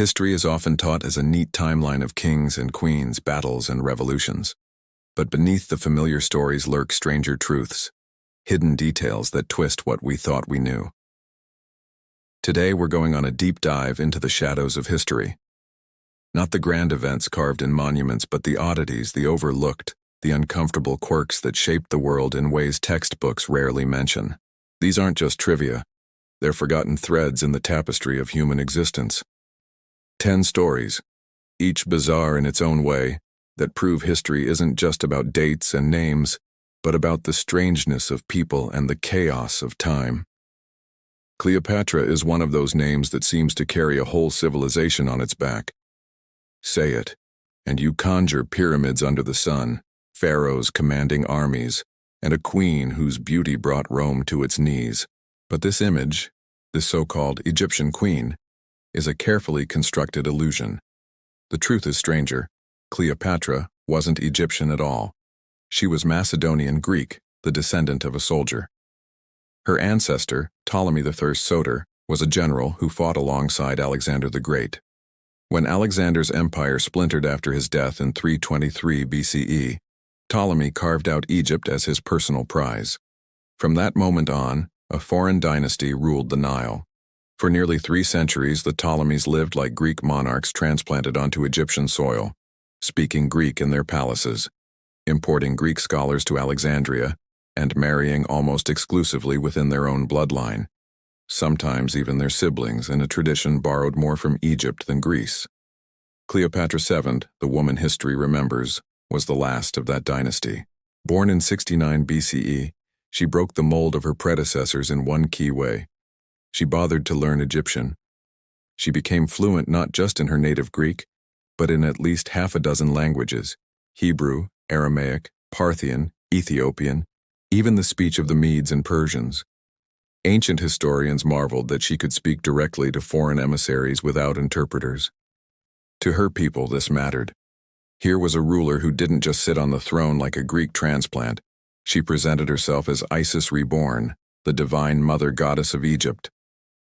History is often taught as a neat timeline of kings and queens, battles and revolutions. But beneath the familiar stories lurk stranger truths, hidden details that twist what we thought we knew. Today we're going on a deep dive into the shadows of history. Not the grand events carved in monuments, but the oddities, the overlooked, the uncomfortable quirks that shaped the world in ways textbooks rarely mention. These aren't just trivia. They're forgotten threads in the tapestry of human existence. 10 stories, each bizarre in its own way, that prove history isn't just about dates and names, but about the strangeness of people and the chaos of time. Cleopatra is one of those names that seems to carry a whole civilization on its back. Say it, and you conjure pyramids under the sun, pharaohs commanding armies, and a queen whose beauty brought Rome to its knees. But this image, this so-called Egyptian queen, is a carefully constructed illusion. The truth is stranger. Cleopatra wasn't Egyptian at all. She was Macedonian Greek, the descendant of a soldier. Her ancestor, Ptolemy I Soter, was a general who fought alongside Alexander the Great. When Alexander's empire splintered after his death in 323 BCE, Ptolemy carved out Egypt as his personal prize. From that moment on, a foreign dynasty ruled the Nile. For nearly 3 centuries, the Ptolemies lived like Greek monarchs transplanted onto Egyptian soil, speaking Greek in their palaces, importing Greek scholars to Alexandria, and marrying almost exclusively within their own bloodline, sometimes even their siblings, in a tradition borrowed more from Egypt than Greece. Cleopatra VII, the woman history remembers, was the last of that dynasty. Born in 69 BCE, she broke the mold of her predecessors in one key way. She bothered to learn Egyptian. She became fluent not just in her native Greek, but in at least half a dozen languages: Hebrew, Aramaic, Parthian, Ethiopian, even the speech of the Medes and Persians. Ancient historians marveled that she could speak directly to foreign emissaries without interpreters. To her people, this mattered. Here was a ruler who didn't just sit on the throne like a Greek transplant. She presented herself as Isis reborn, the divine mother goddess of Egypt.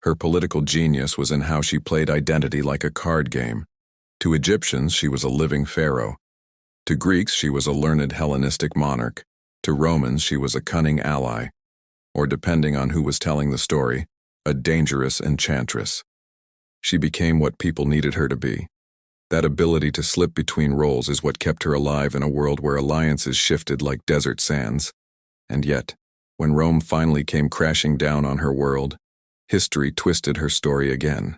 Her political genius was in how she played identity like a card game. To Egyptians, she was a living pharaoh. To Greeks, she was a learned Hellenistic monarch. To Romans, she was a cunning ally. Or, depending on who was telling the story, a dangerous enchantress. She became what people needed her to be. That ability to slip between roles is what kept her alive in a world where alliances shifted like desert sands. And yet, when Rome finally came crashing down on her world, history twisted her story again.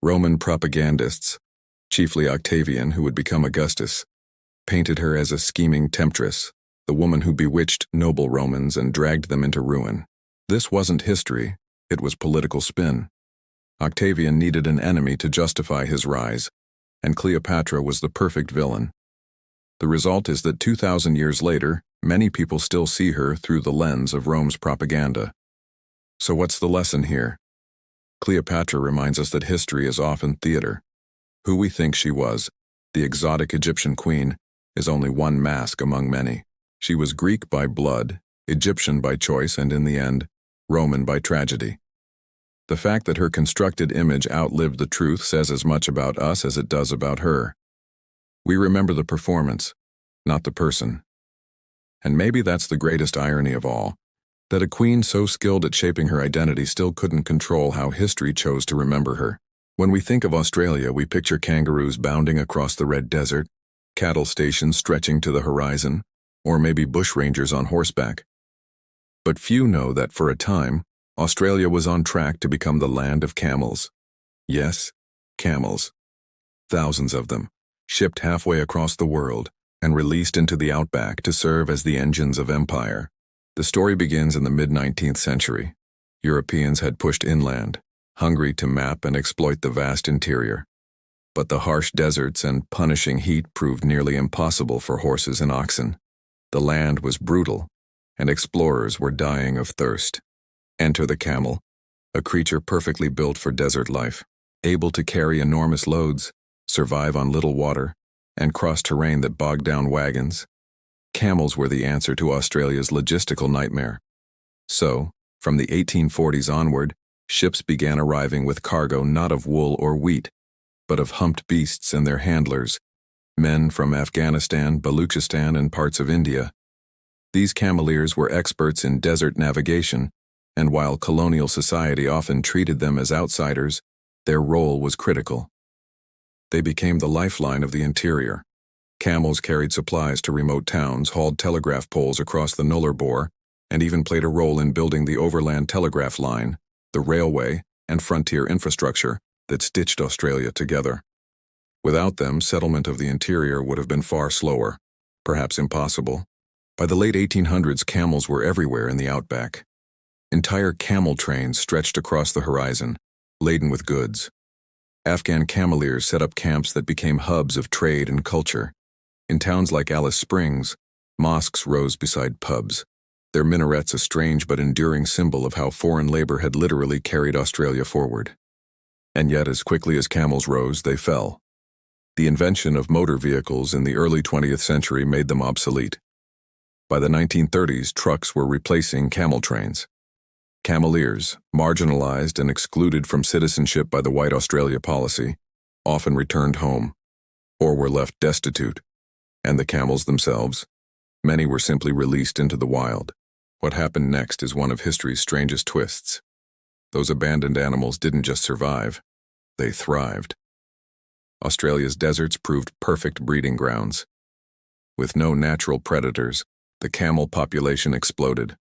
Roman propagandists, chiefly Octavian, who would become Augustus, painted her as a scheming temptress, the woman who bewitched noble Romans and dragged them into ruin. This wasn't history, it was political spin. Octavian needed an enemy to justify his rise, and Cleopatra was the perfect villain. The result is that 2,000 years later, many people still see her through the lens of Rome's propaganda. So what's the lesson here? Cleopatra reminds us that history is often theater. Who we think she was, the exotic Egyptian queen, is only one mask among many. She was Greek by blood, Egyptian by choice, and in the end, Roman by tragedy. The fact that her constructed image outlived the truth says as much about us as it does about her. We remember the performance, not the person. And maybe that's the greatest irony of all, that a queen so skilled at shaping her identity still couldn't control how history chose to remember her. When we think of Australia, we picture kangaroos bounding across the red desert, cattle stations stretching to the horizon, or maybe bushrangers on horseback. But few know that for a time, Australia was on track to become the land of camels. Yes, camels. Thousands of them, shipped halfway across the world and released into the outback to serve as the engines of empire. The story begins in the mid-19th century. Europeans had pushed inland, hungry to map and exploit the vast interior. But the harsh deserts and punishing heat proved nearly impossible for horses and oxen. The land was brutal, and explorers were dying of thirst. Enter the camel, a creature perfectly built for desert life, able to carry enormous loads, survive on little water, and cross terrain that bogged down wagons. Camels were the answer to Australia's logistical nightmare. So, from the 1840s onward, ships began arriving with cargo not of wool or wheat, but of humped beasts and their handlers, men from Afghanistan, Baluchistan, and parts of India. These cameleers were experts in desert navigation, and while colonial society often treated them as outsiders, their role was critical. They became the lifeline of the interior. Camels carried supplies to remote towns, hauled telegraph poles across the Nullarbor, and even played a role in building the overland telegraph line, the railway, and frontier infrastructure that stitched Australia together. Without them, settlement of the interior would have been far slower, perhaps impossible. By the late 1800s, camels were everywhere in the outback. Entire camel trains stretched across the horizon, laden with goods. Afghan cameleers set up camps that became hubs of trade and culture. In towns like Alice Springs, mosques rose beside pubs, their minarets a strange but enduring symbol of how foreign labor had literally carried Australia forward. And yet, as quickly as camels rose, they fell. The invention of motor vehicles in the early 20th century made them obsolete. By the 1930s, trucks were replacing camel trains. Cameleers, marginalized and excluded from citizenship by the White Australia policy, often returned home, or were left destitute. And the camels themselves? Many were simply released into the wild. What happened next is one of history's strangest twists. Those abandoned animals didn't just survive, they thrived. Australia's deserts proved perfect breeding grounds. With no natural predators, the camel population exploded.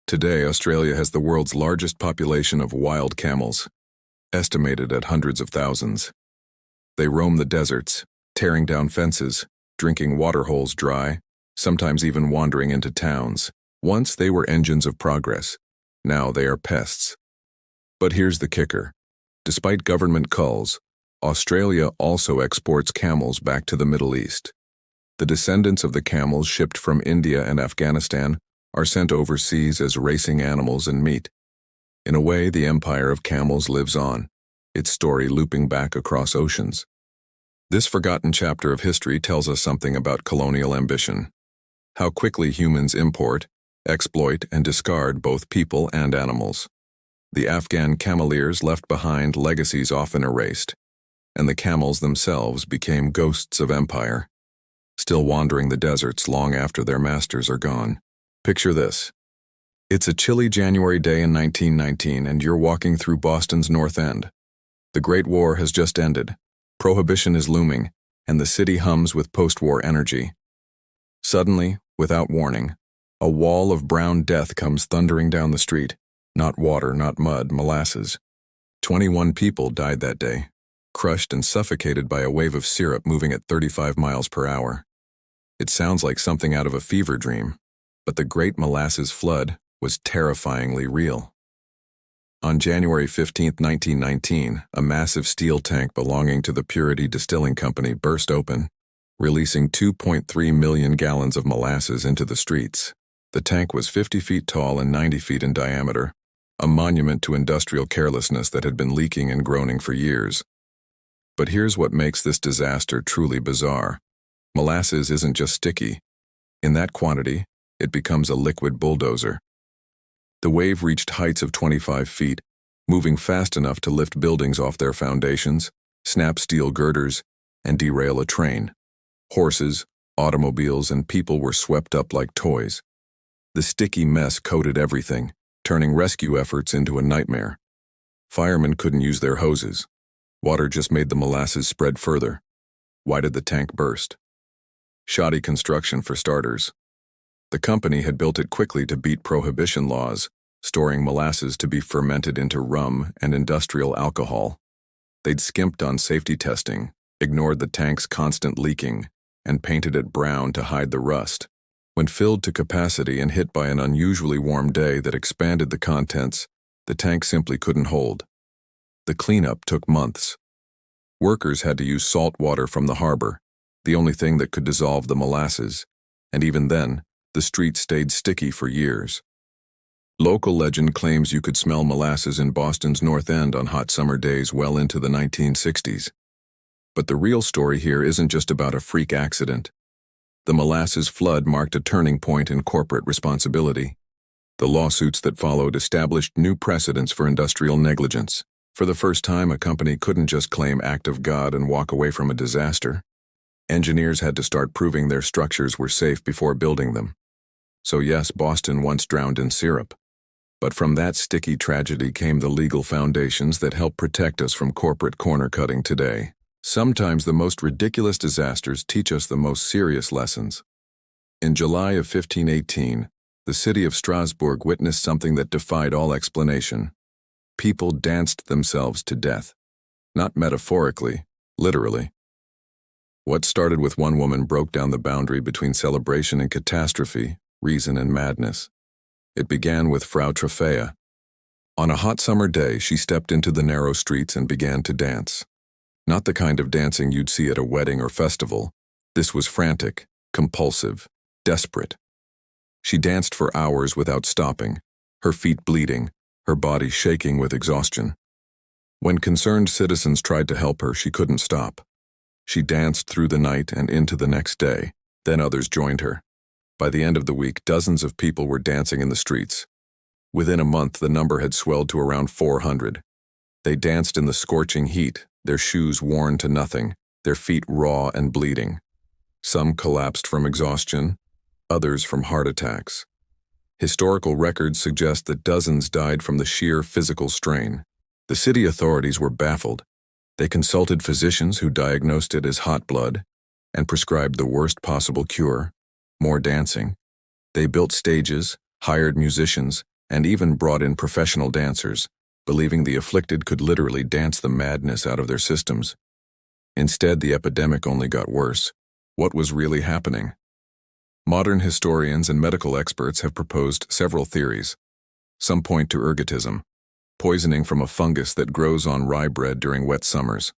Today, Australia has the world's largest population of wild camels, estimated at hundreds of thousands. They roam the deserts, tearing down fences, drinking water holes dry, sometimes even wandering into towns. Once they were engines of progress, now they are pests. But here's the kicker. Despite government culls, Australia also exports camels back to the Middle East. The descendants of the camels shipped from India and Afghanistan are sent overseas as racing animals and meat. In a way, the empire of camels lives on, its story looping back across oceans. This forgotten chapter of history tells us something about colonial ambition. How quickly humans import, exploit, and discard both people and animals. The Afghan cameleers left behind legacies often erased, and the camels themselves became ghosts of empire, still wandering the deserts long after their masters are gone. Picture this. It's a chilly January day in 1919, and you're walking through Boston's North End. The Great War has just ended. Prohibition is looming, and the city hums with post-war energy. Suddenly, without warning, a wall of brown death comes thundering down the street. Not water, not mud, molasses. 21 people died that day, crushed and suffocated by a wave of syrup moving at 35 miles per hour. It sounds like something out of a fever dream, but the Great Molasses Flood was terrifyingly real. On January 15, 1919, a massive steel tank belonging to the Purity Distilling Company burst open, releasing 2.3 million gallons of molasses into the streets. The tank was 50 feet tall and 90 feet in diameter, a monument to industrial carelessness that had been leaking and groaning for years. But here's what makes this disaster truly bizarre. Molasses isn't just sticky. In that quantity, it becomes a liquid bulldozer. The wave reached heights of 25 feet, moving fast enough to lift buildings off their foundations, snap steel girders, and derail a train. Horses, automobiles, and people were swept up like toys. The sticky mess coated everything, turning rescue efforts into a nightmare. Firemen couldn't use their hoses. Water just made the molasses spread further. Why did the tank burst? Shoddy construction for starters. The company had built it quickly to beat prohibition laws, storing molasses to be fermented into rum and industrial alcohol. They'd skimped on safety testing, ignored the tank's constant leaking, and painted it brown to hide the rust. When filled to capacity and hit by an unusually warm day that expanded the contents, the tank simply couldn't hold. The cleanup took months. Workers had to use salt water from the harbor, the only thing that could dissolve the molasses, and even then, the streets stayed sticky for years. Local legend claims you could smell molasses in Boston's North End on hot summer days well into the 1960s. But the real story here isn't just about a freak accident. The molasses flood marked a turning point in corporate responsibility. The lawsuits that followed established new precedents for industrial negligence. For the first time, a company couldn't just claim act of God and walk away from a disaster. Engineers had to start proving their structures were safe before building them. So yes, Boston once drowned in syrup. But from that sticky tragedy came the legal foundations that help protect us from corporate corner-cutting today. Sometimes the most ridiculous disasters teach us the most serious lessons. In July of 1518, the city of Strasbourg witnessed something that defied all explanation. People danced themselves to death. Not metaphorically, literally. What started with one woman broke down the boundary between celebration and catastrophe, reason and madness. It began with Frau Troffea. On a hot summer day, she stepped into the narrow streets and began to dance. Not the kind of dancing you'd see at a wedding or festival. This was frantic, compulsive, desperate. She danced for hours without stopping, her feet bleeding, her body shaking with exhaustion. When concerned citizens tried to help her, she couldn't stop. She danced through the night and into the next day. Then others joined her. By the end of the week, dozens of people were dancing in the streets. Within a month, the number had swelled to around 400. They danced in the scorching heat, their shoes worn to nothing, their feet raw and bleeding. Some collapsed from exhaustion, others from heart attacks. Historical records suggest that dozens died from the sheer physical strain. The city authorities were baffled. They consulted physicians who diagnosed it as hot blood and prescribed the worst possible cure: more dancing. They built stages, hired musicians, and even brought in professional dancers, believing the afflicted could literally dance the madness out of their systems. Instead, the epidemic only got worse. What was really happening? Modern historians and medical experts have proposed several theories. Some point to ergotism, poisoning from a fungus that grows on rye bread during wet summers.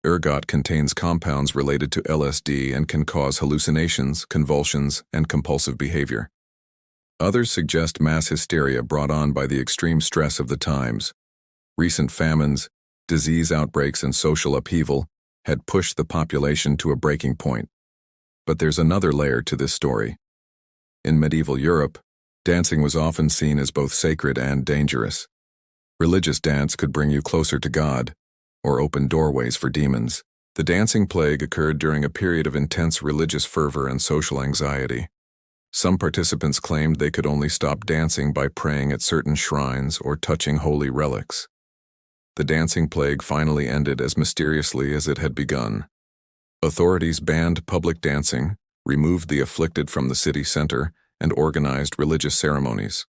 Ergot contains compounds related to LSD and can cause hallucinations, convulsions, and compulsive behavior. Others suggest mass hysteria brought on by the extreme stress of the times. Recent famines, disease outbreaks, and social upheaval had pushed the population to a breaking point. But there's another layer to this story. In medieval Europe, dancing was often seen as both sacred and dangerous. Religious dance could bring you closer to God, or open doorways for demons. The dancing plague occurred during a period of intense religious fervor and social anxiety. Some participants claimed they could only stop dancing by praying at certain shrines or touching holy relics. The dancing plague finally ended as mysteriously as it had begun. Authorities banned public dancing, removed the afflicted from the city center, and organized religious ceremonies.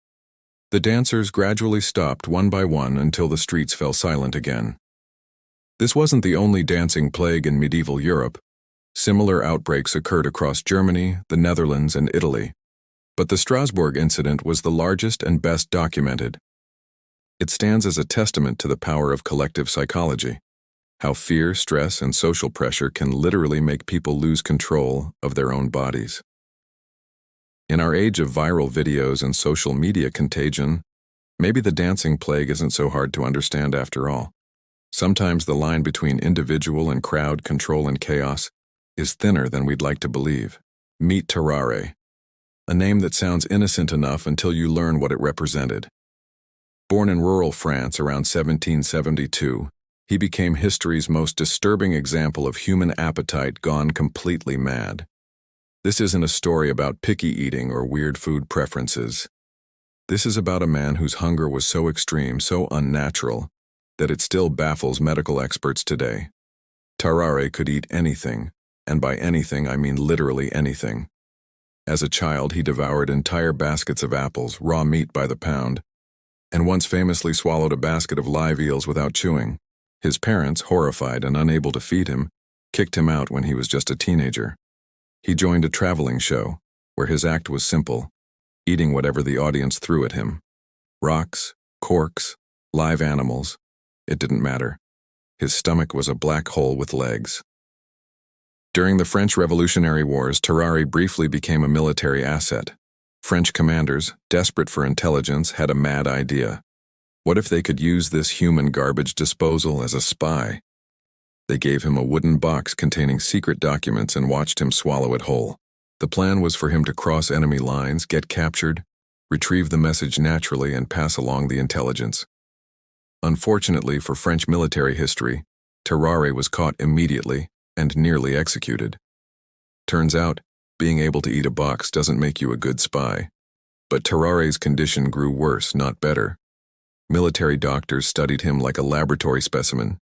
The dancers gradually stopped one by one until the streets fell silent again. This wasn't the only dancing plague in medieval Europe. Similar outbreaks occurred across Germany, the Netherlands, and Italy. But the Strasbourg incident was the largest and best documented. It stands as a testament to the power of collective psychology, how fear, stress, and social pressure can literally make people lose control of their own bodies. In our age of viral videos and social media contagion, maybe the dancing plague isn't so hard to understand after all. Sometimes the line between individual and crowd control and chaos is thinner than we'd like to believe. Meet Tarare, a name that sounds innocent enough until you learn what it represented. Born in rural France around 1772, he became history's most disturbing example of human appetite gone completely mad. This isn't a story about picky eating or weird food preferences. This is about a man whose hunger was so extreme, so unnatural, that it still baffles medical experts today. Tarare could eat anything, and by anything I mean literally anything. As a child, he devoured entire baskets of apples, raw meat by the pound, and once famously swallowed a basket of live eels without chewing. His parents, horrified and unable to feed him, kicked him out when he was just a teenager. He joined a traveling show, where his act was simple, eating whatever the audience threw at him. Rocks, corks, live animals, it didn't matter. His stomach was a black hole with legs. During the French Revolutionary Wars, Tarare briefly became a military asset. French commanders, desperate for intelligence, had a mad idea. What if they could use this human garbage disposal as a spy? They gave him a wooden box containing secret documents and watched him swallow it whole. The plan was for him to cross enemy lines, get captured, retrieve the message naturally, and pass along the intelligence. Unfortunately for French military history, Terrare was caught immediately and nearly executed. Turns out, being able to eat a box doesn't make you a good spy. But Terrare's condition grew worse, not better. Military doctors studied him like a laboratory specimen.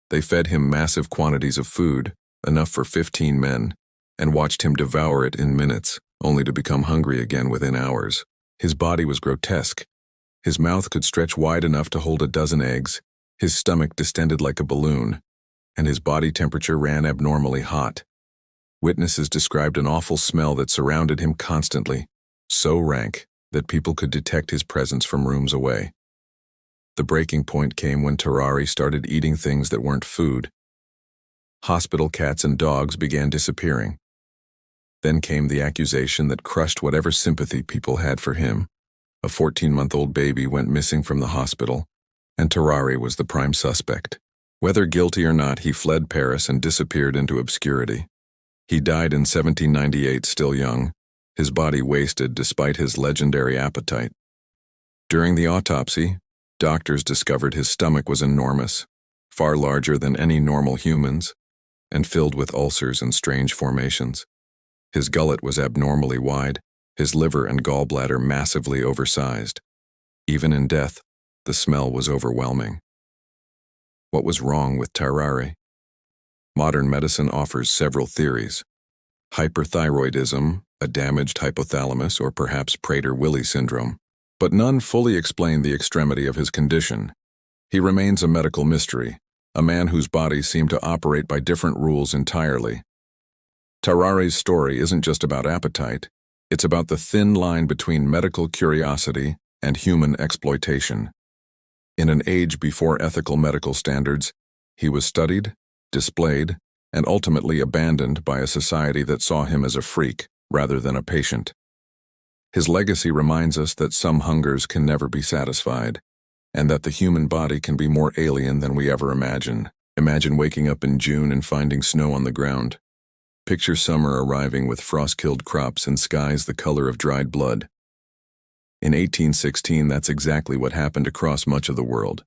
They fed him massive quantities of food, enough for 15 men, and watched him devour it in minutes, only to become hungry again within hours. His body was grotesque. His mouth could stretch wide enough to hold a dozen eggs, his stomach distended like a balloon, and his body temperature ran abnormally hot. Witnesses described an awful smell that surrounded him constantly, so rank that people could detect his presence from rooms away. The breaking point came when Terrare started eating things that weren't food. Hospital cats and dogs began disappearing. Then came the accusation that crushed whatever sympathy people had for him. A 14-month-old baby went missing from the hospital, and Terrare was the prime suspect. Whether guilty or not, he fled Paris and disappeared into obscurity. He died in 1798, still young, his body wasted despite his legendary appetite. During the autopsy, doctors discovered his stomach was enormous, far larger than any normal human's, and filled with ulcers and strange formations. His gullet was abnormally wide, his liver and gallbladder massively oversized. Even in death, the smell was overwhelming. What was wrong with Terrare? Modern medicine offers several theories. Hyperthyroidism, a damaged hypothalamus, or perhaps Prader-Willi syndrome. But none fully explain the extremity of his condition. He remains a medical mystery, a man whose body seemed to operate by different rules entirely. Terrare's story isn't just about appetite, it's about the thin line between medical curiosity and human exploitation. In an age before ethical medical standards, he was studied, displayed, and ultimately abandoned by a society that saw him as a freak rather than a patient. His legacy reminds us that some hungers can never be satisfied, and that the human body can be more alien than we ever imagine. Imagine waking up in June and finding snow on the ground. Picture summer arriving with frost-killed crops and skies the color of dried blood. In 1816, that's exactly what happened across much of the world.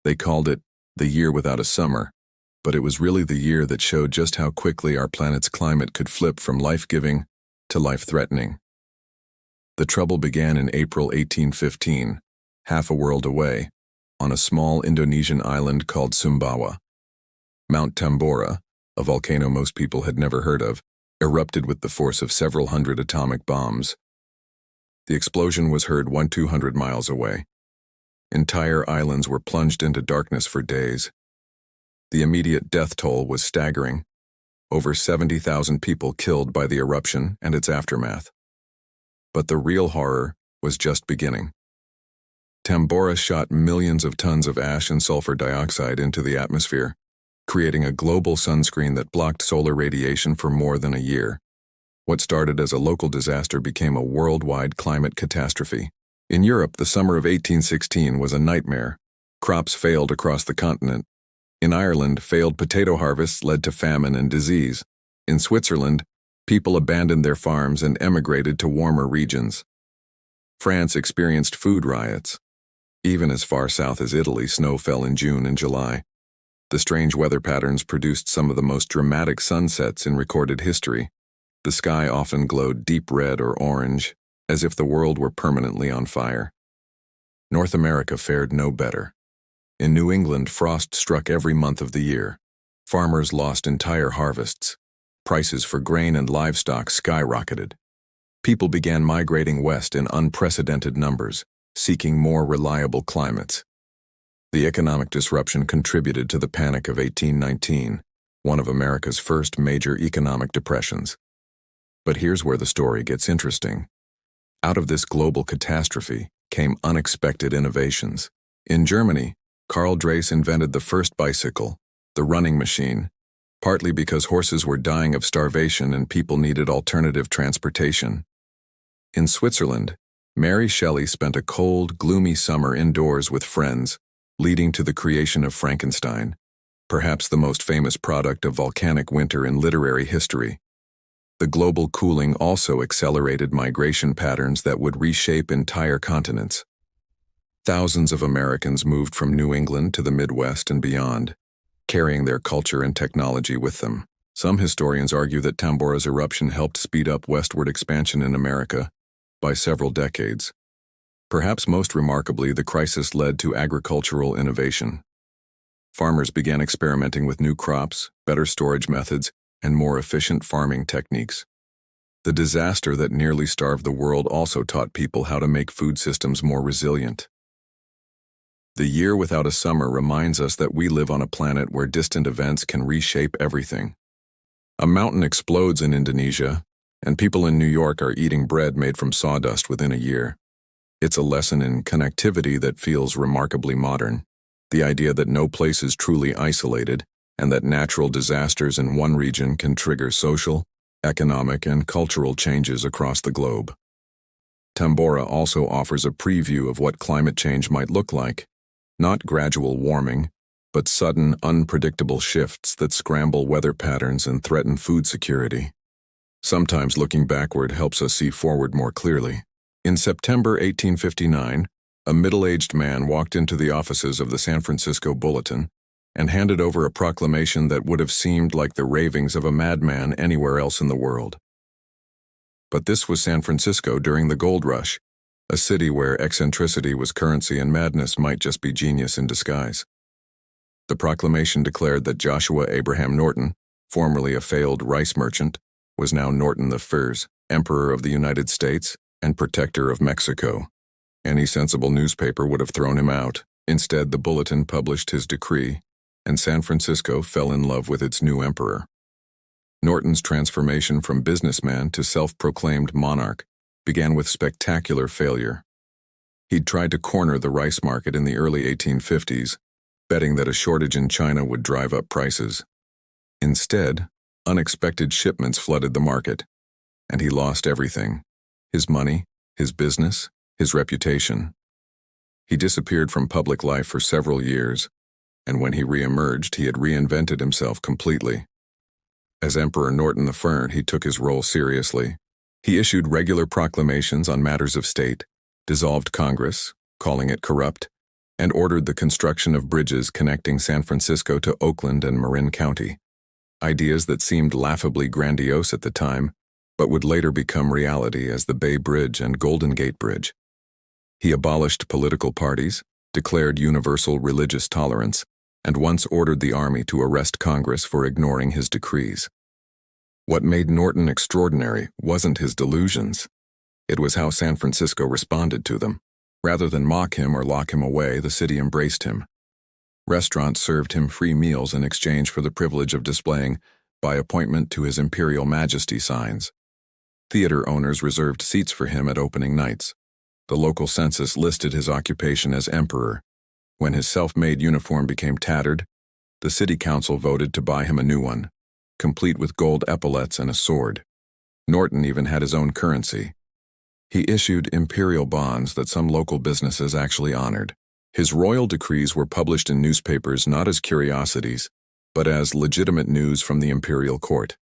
They called it the year without a summer, but it was really the year that showed just how quickly our planet's climate could flip from life-giving to life-threatening. The trouble began in April 1815, half a world away, on a small Indonesian island called Sumbawa. Mount Tambora, a volcano most people had never heard of, erupted with the force of several hundred atomic bombs. The explosion was heard 200 miles away. Entire islands were plunged into darkness for days. The immediate death toll was staggering. Over 70,000 people killed by the eruption and its aftermath. But the real horror was just beginning. Tambora shot millions of tons of ash and sulfur dioxide into the atmosphere, creating a global sunscreen that blocked solar radiation for more than a year. What started as a local disaster became a worldwide climate catastrophe. In Europe, the summer of 1816 was a nightmare. Crops failed across the continent. In Ireland, failed potato harvests led to famine and disease. In Switzerland, people abandoned their farms and emigrated to warmer regions. France experienced food riots. Even as far south as Italy, snow fell in June and July. The strange weather patterns produced some of the most dramatic sunsets in recorded history. The sky often glowed deep red or orange, as if the world were permanently on fire. North America fared no better. In New England, frost struck every month of the year. Farmers lost entire harvests. Prices for grain and livestock skyrocketed. People began migrating west in unprecedented numbers, seeking more reliable climates. The economic disruption contributed to the Panic of 1819, one of America's first major economic depressions. But here's where the story gets interesting. Out of this global catastrophe came unexpected innovations. In Germany, Karl Drais invented the first bicycle, the running machine, partly because horses were dying of starvation and people needed alternative transportation. In Switzerland, Mary Shelley spent a cold, gloomy summer indoors with friends, leading to the creation of Frankenstein, perhaps the most famous product of volcanic winter in literary history. The global cooling also accelerated migration patterns that would reshape entire continents. Thousands of Americans moved from New England to the Midwest and beyond, carrying their culture and technology with them. Some historians argue that Tambora's eruption helped speed up westward expansion in America by several decades. Perhaps most remarkably, the crisis led to agricultural innovation. Farmers began experimenting with new crops, better storage methods, and more efficient farming techniques. The disaster that nearly starved the world also taught people how to make food systems more resilient. The year without a summer reminds us that we live on a planet where distant events can reshape everything. A mountain explodes in Indonesia, and people in New York are eating bread made from sawdust within a year. It's a lesson in connectivity that feels remarkably modern. The idea that no place is truly isolated, and that natural disasters in one region can trigger social, economic, and cultural changes across the globe. Tambora also offers a preview of what climate change might look like. Not gradual warming, but sudden, unpredictable shifts that scramble weather patterns and threaten food security. Sometimes looking backward helps us see forward more clearly. In September 1859, a middle-aged man walked into the offices of the San Francisco Bulletin and handed over a proclamation that would have seemed like the ravings of a madman anywhere else in the world. But this was San Francisco during the gold rush, a city where eccentricity was currency and madness might just be genius in disguise. The proclamation declared that Joshua Abraham Norton, formerly a failed rice merchant, was now Norton I, Emperor of the United States and Protector of Mexico. Any sensible newspaper would have thrown him out. Instead, the Bulletin published his decree, and San Francisco fell in love with its new emperor. Norton's transformation from businessman to self-proclaimed monarch began with spectacular failure. He'd tried to corner the rice market in the early 1850s, betting that a shortage in China would drive up prices. Instead, unexpected shipments flooded the market, and he lost everything: his money, his business, his reputation. He disappeared from public life for several years, and when he re-emerged, he had reinvented himself completely. As Emperor Norton I, he took his role seriously. He issued regular proclamations on matters of state, dissolved Congress, calling it corrupt, and ordered the construction of bridges connecting San Francisco to Oakland and Marin County. Ideas that seemed laughably grandiose at the time, but would later become reality as the Bay Bridge and Golden Gate Bridge. He abolished political parties, declared universal religious tolerance, and once ordered the army to arrest Congress for ignoring his decrees. What made Norton extraordinary wasn't his delusions. It was how San Francisco responded to them. Rather than mock him or lock him away, the city embraced him. Restaurants served him free meals in exchange for the privilege of displaying, by appointment to His Imperial Majesty signs. Theater owners reserved seats for him at opening nights. The local census listed his occupation as emperor. When his self-made uniform became tattered, the city council voted to buy him a new one, complete with gold epaulets and a sword. Norton even had his own currency. He issued imperial bonds that some local businesses actually honored. His royal decrees were published in newspapers not as curiosities, but as legitimate news from the imperial court.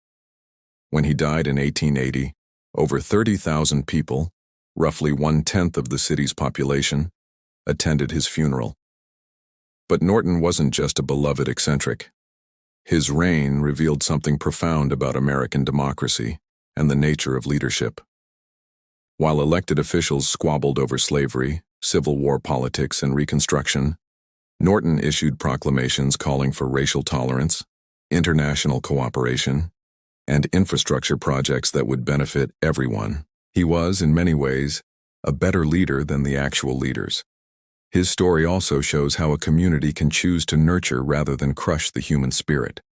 When he died in 1880, over 30,000 people, roughly 1/10 of the city's population, attended his funeral. But Norton wasn't just a beloved eccentric. His reign revealed something profound about American democracy and the nature of leadership. While elected officials squabbled over slavery, Civil War politics, and Reconstruction, Norton issued proclamations calling for racial tolerance, international cooperation, and infrastructure projects that would benefit everyone. He was, in many ways, a better leader than the actual leaders. His story also shows how a community can choose to nurture rather than crush the human spirit.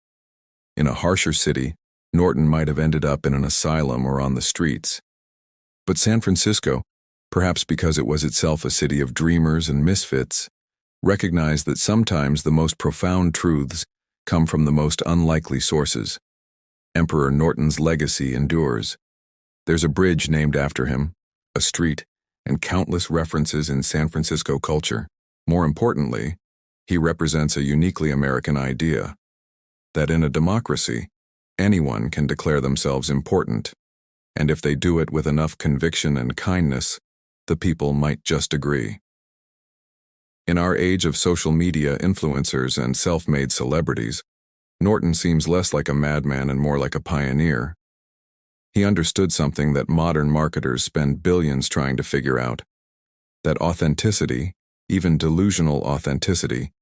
In a harsher city, Norton might have ended up in an asylum or on the streets. But San Francisco, perhaps because it was itself a city of dreamers and misfits, recognized that sometimes the most profound truths come from the most unlikely sources. Emperor Norton's legacy endures. There's a bridge named after him, a street, and countless references in San Francisco culture. More importantly, he represents a uniquely American idea, that in a democracy, anyone can declare themselves important, and if they do it with enough conviction and kindness, the people might just agree. In our age of social media influencers and self-made celebrities, Norton seems less like a madman and more like a pioneer. He understood something that modern marketers spend billions trying to figure out: that authenticity, even delusional authenticity,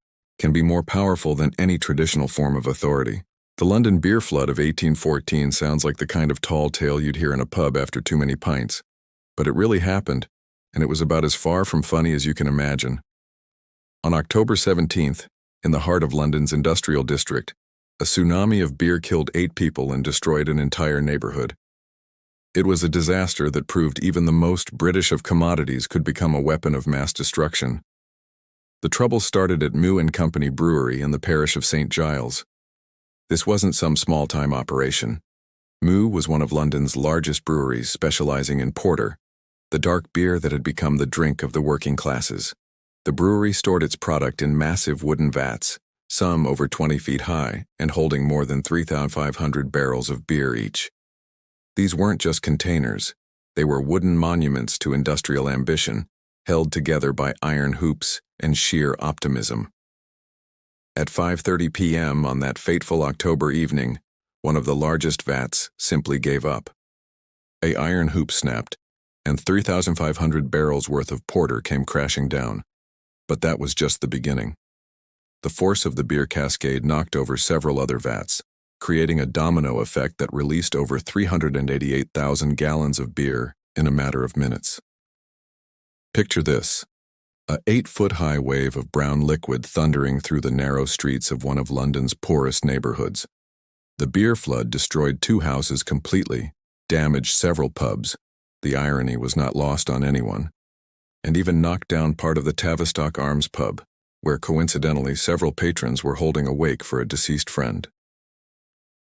can be more powerful than any traditional form of authority. The London beer flood of 1814 sounds like the kind of tall tale you'd hear in a pub after too many pints. But it really happened, and it was about as far from funny as you can imagine. On October 17th, in the heart of London's industrial district, a tsunami of beer killed 8 people and destroyed an entire neighborhood. It was a disaster that proved even the most British of commodities could become a weapon of mass destruction. The trouble started at Moo and Company Brewery in the parish of St. Giles. This wasn't some small-time operation. Moo was one of London's largest breweries, specializing in porter, the dark beer that had become the drink of the working classes. The brewery stored its product in massive wooden vats, some over 20 feet high and holding more than 3,500 barrels of beer each. These weren't just containers. They were wooden monuments to industrial ambition, held together by iron hoops and sheer optimism. At 5:30 p.m. on that fateful October evening, one of the largest vats simply gave up. An iron hoop snapped, and 3,500 barrels worth of porter came crashing down. But that was just the beginning. The force of the beer cascade knocked over several other vats, creating a domino effect that released over 388,000 gallons of beer in a matter of minutes. Picture this: a 8-foot-high wave of brown liquid thundering through the narrow streets of one of London's poorest neighborhoods. The beer flood destroyed 2 houses completely, damaged several pubs, the irony was not lost on anyone, and even knocked down part of the Tavistock Arms pub, where coincidentally several patrons were holding a wake for a deceased friend.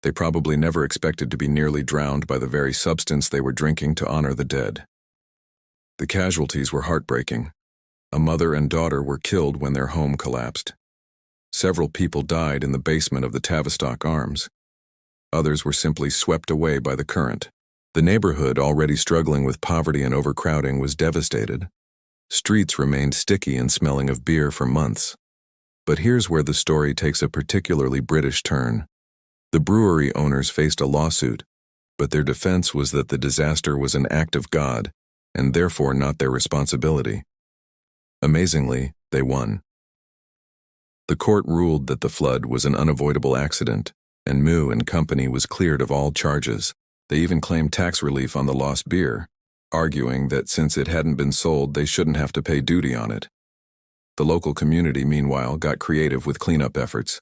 They probably never expected to be nearly drowned by the very substance they were drinking to honor the dead. The casualties were heartbreaking. A mother and daughter were killed when their home collapsed. Several people died in the basement of the Tavistock Arms. Others were simply swept away by the current. The neighborhood, already struggling with poverty and overcrowding, was devastated. Streets remained sticky and smelling of beer for months. But here's where the story takes a particularly British turn. The brewery owners faced a lawsuit, but their defense was that the disaster was an act of God, and therefore not their responsibility. Amazingly, they won. The court ruled that the flood was an unavoidable accident, and Moo and Company was cleared of all charges. They even claimed tax relief on the lost beer, arguing that since it hadn't been sold, they shouldn't have to pay duty on it. The local community, meanwhile, got creative with cleanup efforts.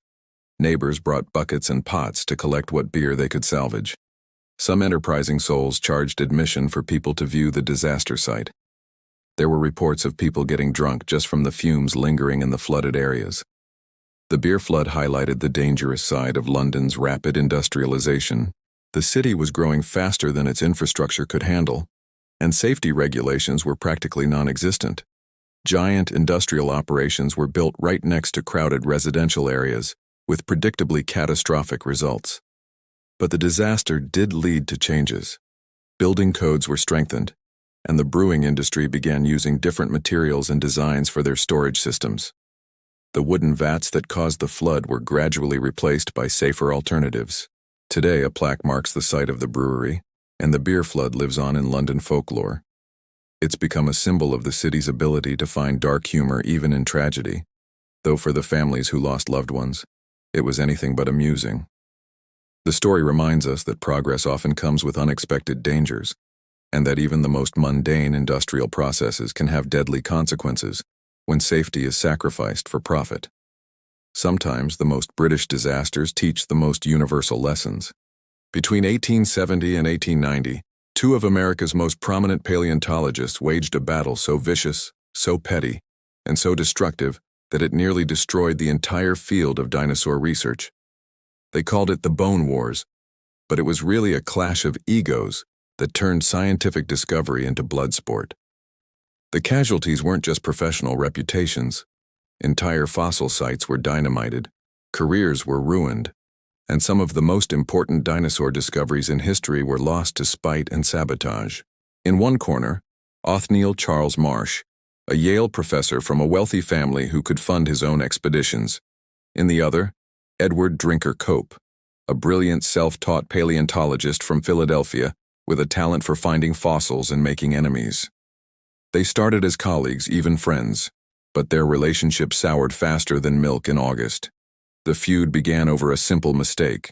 Neighbors brought buckets and pots to collect what beer they could salvage. Some enterprising souls charged admission for people to view the disaster site. There were reports of people getting drunk just from the fumes lingering in the flooded areas. The beer flood highlighted the dangerous side of London's rapid industrialization. The city was growing faster than its infrastructure could handle, and safety regulations were practically non-existent. Giant industrial operations were built right next to crowded residential areas, with predictably catastrophic results. But the disaster did lead to changes. Building codes were strengthened, and the brewing industry began using different materials and designs for their storage systems. The wooden vats that caused the flood were gradually replaced by safer alternatives. Today, a plaque marks the site of the brewery, and the beer flood lives on in London folklore. It's become a symbol of the city's ability to find dark humor even in tragedy, though for the families who lost loved ones, it was anything but amusing. The story reminds us that progress often comes with unexpected dangers, and that even the most mundane industrial processes can have deadly consequences when safety is sacrificed for profit. Sometimes the most British disasters teach the most universal lessons. Between 1870 and 1890, 2 of America's most prominent paleontologists waged a battle so vicious, so petty, and so destructive that it nearly destroyed the entire field of dinosaur research. They called it the Bone Wars, but it was really a clash of egos that turned scientific discovery into blood sport. The casualties weren't just professional reputations. Entire fossil sites were dynamited, careers were ruined, and some of the most important dinosaur discoveries in history were lost to spite and sabotage. In one corner, Othniel Charles Marsh, a Yale professor from a wealthy family who could fund his own expeditions. In the other, Edward Drinker Cope, a brilliant self-taught paleontologist from Philadelphia with a talent for finding fossils and making enemies. They started as colleagues, even friends, but their relationship soured faster than milk in August. The feud began over a simple mistake.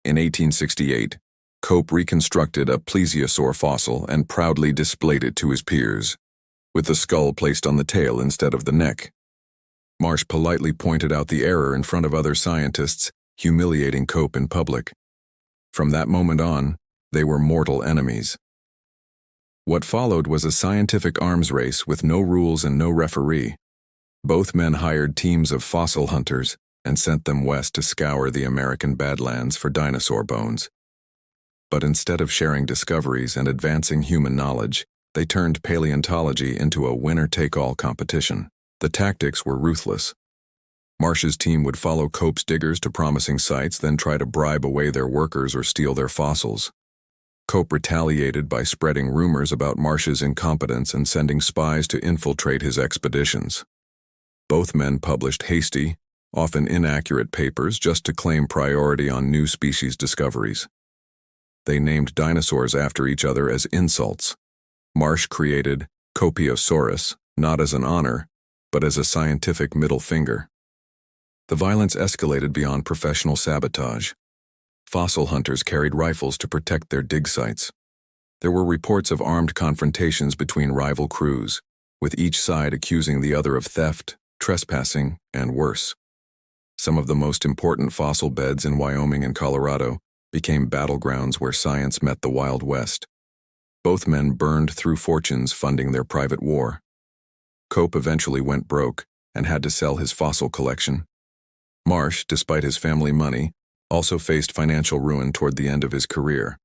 In 1868, Cope reconstructed a plesiosaur fossil and proudly displayed it to his peers, with the skull placed on the tail instead of the neck. Marsh politely pointed out the error in front of other scientists, humiliating Cope in public. From that moment on, they were mortal enemies. What followed was a scientific arms race with no rules and no referee. Both men hired teams of fossil hunters and sent them west to scour the American Badlands for dinosaur bones. But instead of sharing discoveries and advancing human knowledge, they turned paleontology into a winner-take-all competition. The tactics were ruthless. Marsh's team would follow Cope's diggers to promising sites, then try to bribe away their workers or steal their fossils. Cope retaliated by spreading rumors about Marsh's incompetence and sending spies to infiltrate his expeditions. Both men published hasty, often inaccurate papers just to claim priority on new species discoveries. They named dinosaurs after each other as insults. Marsh created Copiosaurus, not as an honor, but as a scientific middle finger. The violence escalated beyond professional sabotage. Fossil hunters carried rifles to protect their dig sites. There were reports of armed confrontations between rival crews, with each side accusing the other of theft, trespassing, and worse. Some of the most important fossil beds in Wyoming and Colorado became battlegrounds where science met the Wild West. Both men burned through fortunes funding their private war. Cope eventually went broke and had to sell his fossil collection. Marsh, despite his family money, also faced financial ruin toward the end of his career.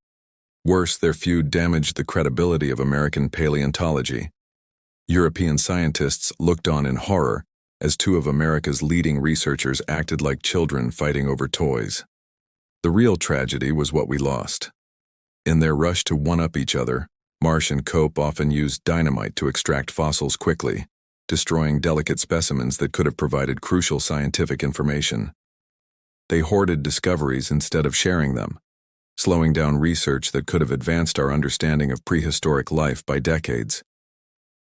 Worse, their feud damaged the credibility of American paleontology. European scientists looked on in horror as two of America's leading researchers acted like children fighting over toys. The real tragedy was what we lost. In their rush to one-up each other, Marsh and Cope often used dynamite to extract fossils quickly, destroying delicate specimens that could have provided crucial scientific information. They hoarded discoveries instead of sharing them, slowing down research that could have advanced our understanding of prehistoric life by decades.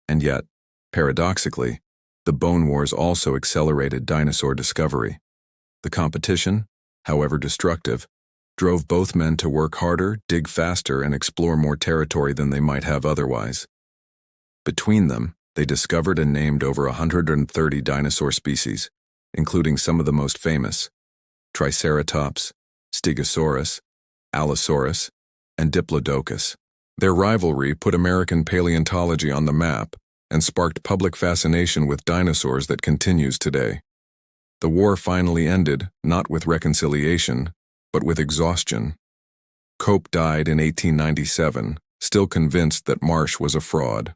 And yet, paradoxically, the Bone Wars also accelerated dinosaur discovery. The competition, however destructive, drove both men to work harder, dig faster, and explore more territory than they might have otherwise. Between them, they discovered and named over 130 dinosaur species, including some of the most famous: Triceratops, Stegosaurus, Allosaurus, and Diplodocus. Their rivalry put American paleontology on the map and sparked public fascination with dinosaurs that continues today. The war finally ended, not with reconciliation, but with exhaustion. Cope died in 1897, still convinced that Marsh was a fraud.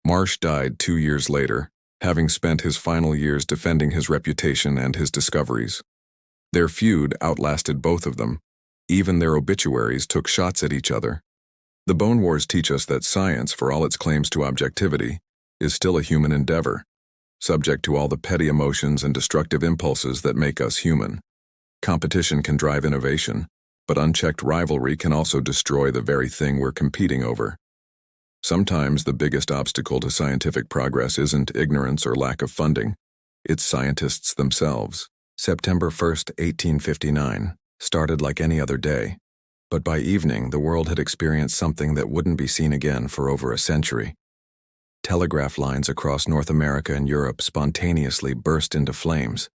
Marsh died 2 years later, having spent his final years defending his reputation and his discoveries. Their feud outlasted both of them. Even their obituaries took shots at each other. The Bone Wars teach us that science, for all its claims to objectivity, is still a human endeavor, subject to all the petty emotions and destructive impulses that make us human. Competition can drive innovation, but unchecked rivalry can also destroy the very thing we're competing over. Sometimes the biggest obstacle to scientific progress isn't ignorance or lack of funding, it's scientists themselves. September 1st, 1859, started like any other day, but by evening the world had experienced something that wouldn't be seen again for over a century. Telegraph lines across North America and Europe spontaneously burst into flames.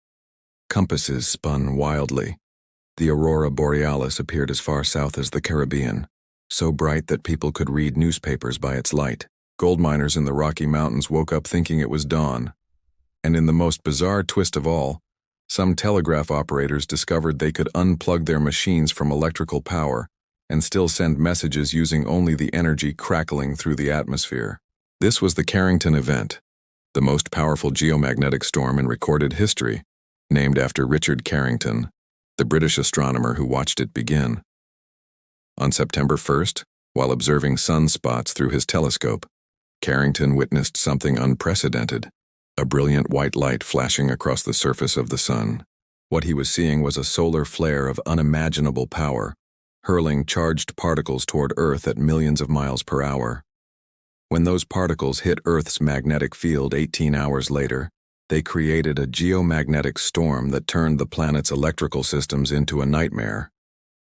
Compasses spun wildly. The aurora borealis appeared as far south as the Caribbean, so bright that people could read newspapers by its light. Gold miners in the Rocky Mountains woke up thinking it was dawn. And in the most bizarre twist of all, some telegraph operators discovered they could unplug their machines from electrical power and still send messages using only the energy crackling through the atmosphere. This was the Carrington event, the most powerful geomagnetic storm in recorded history, named after Richard Carrington, the British astronomer who watched it begin. On September 1st, while observing sunspots through his telescope, Carrington witnessed something unprecedented, a brilliant white light flashing across the surface of the sun. What he was seeing was a solar flare of unimaginable power, hurling charged particles toward Earth at millions of miles per hour. When those particles hit Earth's magnetic field 18 hours later, they created a geomagnetic storm that turned the planet's electrical systems into a nightmare.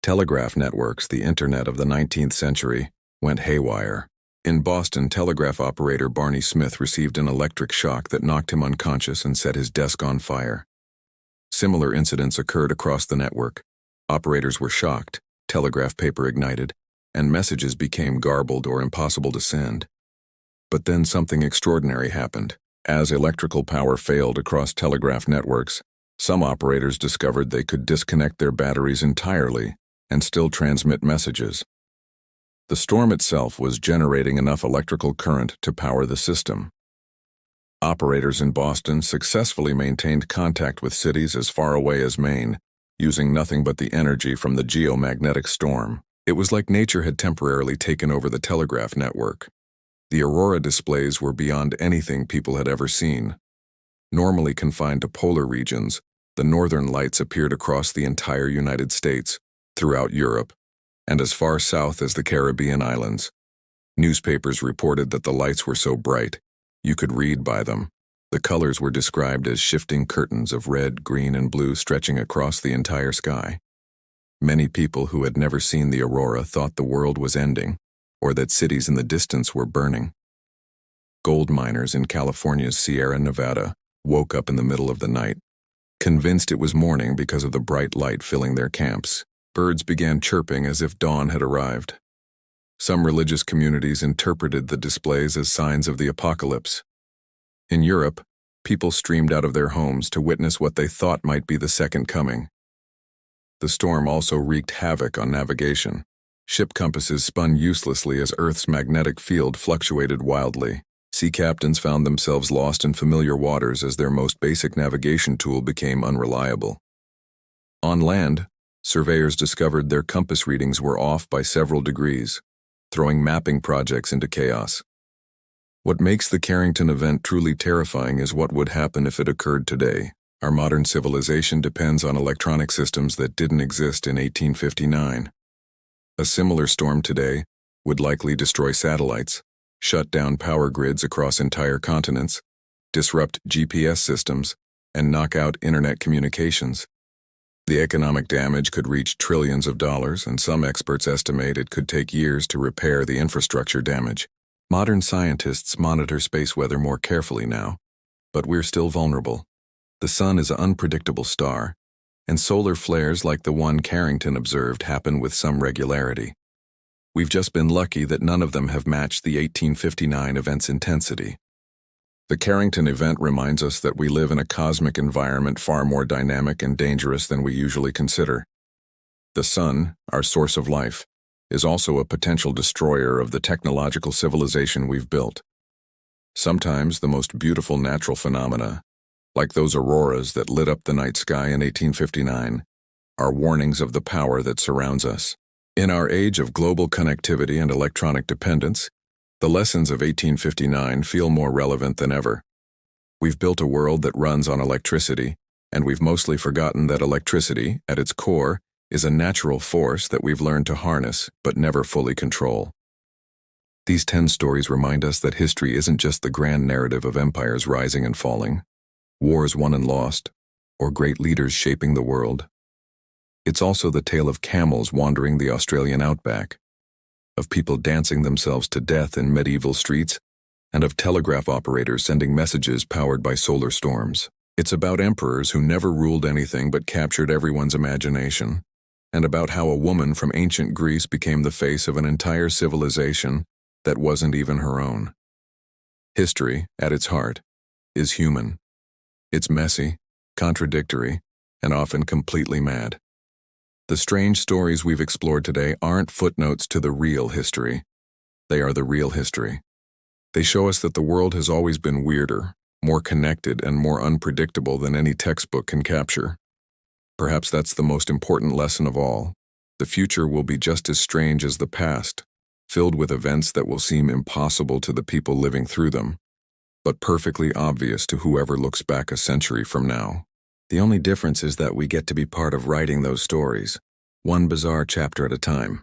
Telegraph networks, the internet of the 19th century, went haywire. In Boston, telegraph operator Barney Smith received an electric shock that knocked him unconscious and set his desk on fire. Similar incidents occurred across the network. Operators were shocked, telegraph paper ignited, and messages became garbled or impossible to send. But then something extraordinary happened. As electrical power failed across telegraph networks, some operators discovered they could disconnect their batteries entirely and still transmit messages. The storm itself was generating enough electrical current to power the system. Operators in Boston successfully maintained contact with cities as far away as Maine, using nothing but the energy from the geomagnetic storm. It was like nature had temporarily taken over the telegraph network. The aurora displays were beyond anything people had ever seen. Normally confined to polar regions, the northern lights appeared across the entire United States, throughout Europe, and as far south as the Caribbean islands. Newspapers reported that the lights were so bright, you could read by them. The colors were described as shifting curtains of red, green, and blue stretching across the entire sky. Many people who had never seen the aurora thought the world was ending, or that cities in the distance were burning. Gold miners in California's Sierra Nevada woke up in the middle of the night, convinced it was morning because of the bright light filling their camps. Birds began chirping as if dawn had arrived. Some religious communities interpreted the displays as signs of the apocalypse. In Europe, people streamed out of their homes to witness what they thought might be the second coming. The storm also wreaked havoc on navigation. Ship compasses spun uselessly as Earth's magnetic field fluctuated wildly. Sea captains found themselves lost in familiar waters as their most basic navigation tool became unreliable. On land, surveyors discovered their compass readings were off by several degrees, throwing mapping projects into chaos. What makes the Carrington event truly terrifying is what would happen if it occurred today. Our modern civilization depends on electronic systems that didn't exist in 1859. A similar storm today would likely destroy satellites, shut down power grids across entire continents, disrupt GPS systems, and knock out internet communications. The economic damage could reach trillions of dollars, and some experts estimate it could take years to repair the infrastructure damage. Modern scientists monitor space weather more carefully now, but we're still vulnerable. The sun is an unpredictable star, and solar flares like the one Carrington observed happen with some regularity. We've just been lucky that none of them have matched the 1859 event's intensity. The Carrington event reminds us that we live in a cosmic environment far more dynamic and dangerous than we usually consider. The sun, our source of life, is also a potential destroyer of the technological civilization we've built. Sometimes the most beautiful natural phenomena, like those auroras that lit up the night sky in 1859, are warnings of the power that surrounds us. In our age of global connectivity and electronic dependence, the lessons of 1859 feel more relevant than ever. We've built a world that runs on electricity, and we've mostly forgotten that electricity, at its core, is a natural force that we've learned to harness but never fully control. These 10 stories remind us that history isn't just the grand narrative of empires rising and falling, wars won and lost, or great leaders shaping the world. It's also the tale of camels wandering the Australian outback, of people dancing themselves to death in medieval streets, and of telegraph operators sending messages powered by solar storms. It's about emperors who never ruled anything but captured everyone's imagination, and about how a woman from ancient Greece became the face of an entire civilization that wasn't even her own. History, at its heart, is human. It's messy, contradictory, and often completely mad. The strange stories we've explored today aren't footnotes to the real history. They are the real history. They show us that the world has always been weirder, more connected, and more unpredictable than any textbook can capture. Perhaps that's the most important lesson of all. The future will be just as strange as the past, filled with events that will seem impossible to the people living through them, but perfectly obvious to whoever looks back a century from now. The only difference is that we get to be part of writing those stories, one bizarre chapter at a time.